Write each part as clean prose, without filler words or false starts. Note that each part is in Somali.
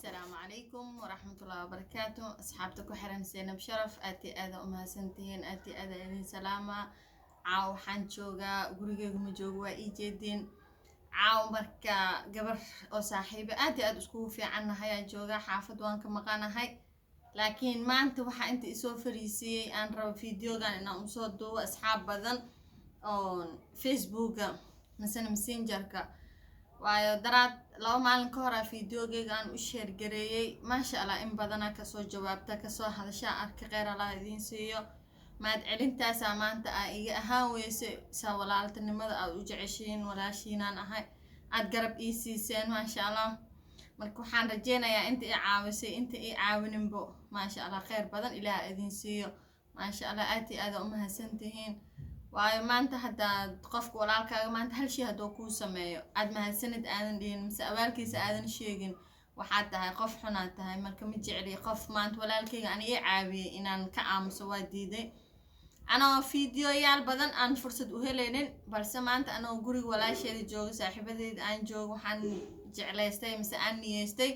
السلام عليكم ورحمة الله وبركاته. أصحابتك وحرن سينا بشرف آتي آذا أمها سنتين آتي آذا إذن سلامة عاو حانشوغا قريقا مجوغوا إيجيدين عاو مركا قبر أو صاحبة آتي آذا اسكوه في عنا هيا جوغا حافظ وانك مقانا هاي لكن ما انت وحا انت اسو فريسي ان رو فيديو غان انا امصود دو أصحاب بدن أو فيسبوك مثلا مسنجركا waayo daraad laba maalin ka hor fiidiyoogayga aan u sheer gareeyay maasha Allah in badana ka soo jawaabta ka soo hadasha arka qeyr Allah idin siiyo maad celintaas maanta iga ahaan weysay sa walaaltinimada aad u jeceshiin walaashiinaan ahay aad garab ii siiseen maasha Allah marka waxaan rajeynayaa inta i caawisay inta i caawininbo maasha Allah qeyr badan Ilaahay idin siiyo maasha Allah aad u mahadsantihiin waayo maanta haddaad qofka walaalkaaga maanta hal shay hadduu kuu sameeyo aad mahadsanid aadan dhihin mise abaalkiisa aadan sheegin waxaad tahay qof xunaad tahay marka ma jecli qof maanta walaalkayga aan ii caawiyay inaan ka aamuso waa diiday anoo fiidiyoyaal badan aan fursad u helaynin balse maanta anoo guriga walaasheeda jooga saaxiibadeeda aan joogo waxaan jeclaystay mise aan niyeystay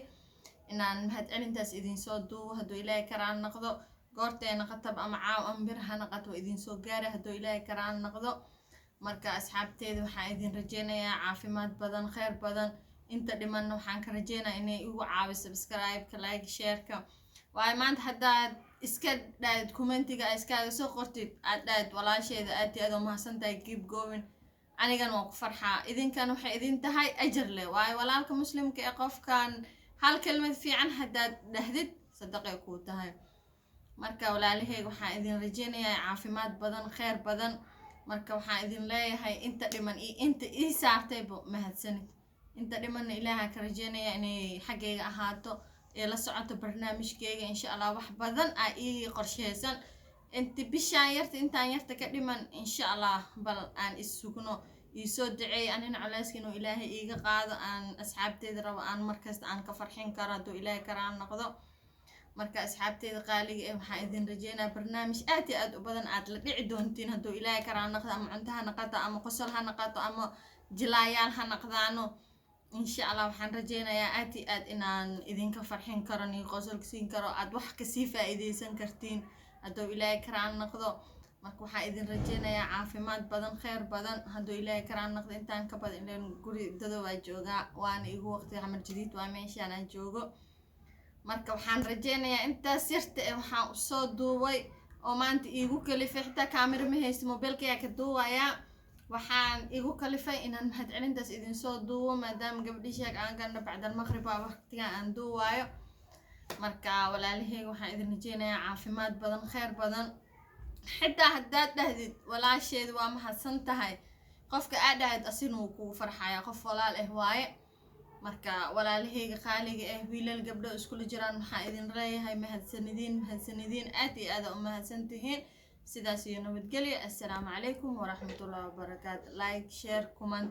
inaan mahadcelintaas idin soo duubo hadduu Ilaahay karaan noqdo goorteena qatab ama caaw ama bir ha noqoto idin soo gaaray hadduu Ilaahay karaan noqdo marka asxaabteeda waxaan idin rajeynayaa caafimaad badan khayr badan inta dhiman waxaan ka rajeynayaa inay igu caawiso subscribe-ka like share-ka waayo maanta haddaad iska dhaad commentiga iskaaga soo qortid aad dhaad walaasheeda aad u mahadsantahay keep going anigan waan ku farxaa idinkan waxay idin tahay ajar leh waayo walaalka muslimka ee qofkan hal kelmad fiican haddaad dhahdid sadaqay ku tahay marka walaalahayga waxaan idin rajeynayaa caafimaad badan khayr badan marka waxaan idin leeyahay inta dhiman iyo inta ii saartayba mahadsanid inta dhiman Ilaahay ka rajeynayaa inay xaggayga ahaato ee la socoto barnaamijkayga insha Allah wax badan ii qorsheysan inta bishaan yarta intaan yarta ka dhiman insha Allah bal aan isugno ii soo duceey anina culeyska inuu Ilaahay iiga qaado aan asxaabteeda rabo aan markasta aan ka farxin karo hadduu Ilaahay karaan noqdo marka asxaabteeda qaaliga waxaan idin rajeynayaa barnaamij aad u badan aad la dhici doontiin hadduu Ilaahay karaan noqdo ama cunto ha noqoto ama qosol ha noqoto ama jilaayaal ha noqdaano insha Allah waxaan rajeynayaa aad inaan idinka farxin karo ni qosol siin karo aad wax ka sii faa'iideysan kartiin hadduu Ilaahay karaan noqdo marka waxaan idin rajeynayaa caafimaad badan khayr badan hadduu Ilaahay karaan noqdo intaan ka badan inaan guri dado waa joogaa waana igu waqti xamar jadiid waa meeshaan aan joogo marka waxaan rajeynayaa intaas yarta waxaan u soo duubay oo maanta iigu kalifay xitaa kaamira ma haysto mobilkayga ka duubayaa waxaan iigu kalifay inaan mahadcelintaas idin soo duubo maadaama gabadhii sheeg aan galno bacda maqrib waqtiga aan duubayo marka walaalahayga waxaan idin rajeynayaa caafimaad badan khayr badan xitaa haddaad dhahdid walaasheed waa mahadsan tahay qofka aad dhahdid asinuu kugu farxaya qof walaal waaye marka walaalahayga qaaliga wiilal gabdho isku jiraan waxaan idin leeyahay mahadsanidin aad u mahadsantihiin sidaas iyo nabadgelyo assalaamu calaykum waraxmatullaahi wabarakaatu like share comment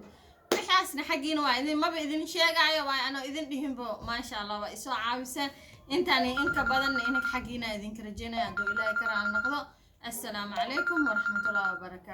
waxaasna xaqiina waa idin maba idin sheegayo waa ana idin dhihinbo maasha Allah waa isoo caawisaan intaan in ka badan in xaqiina idin ka rajeynayaa hadduu Ilaahay karaan noqdo assalaamu calaykum waraxmatullaahi wabarakaatu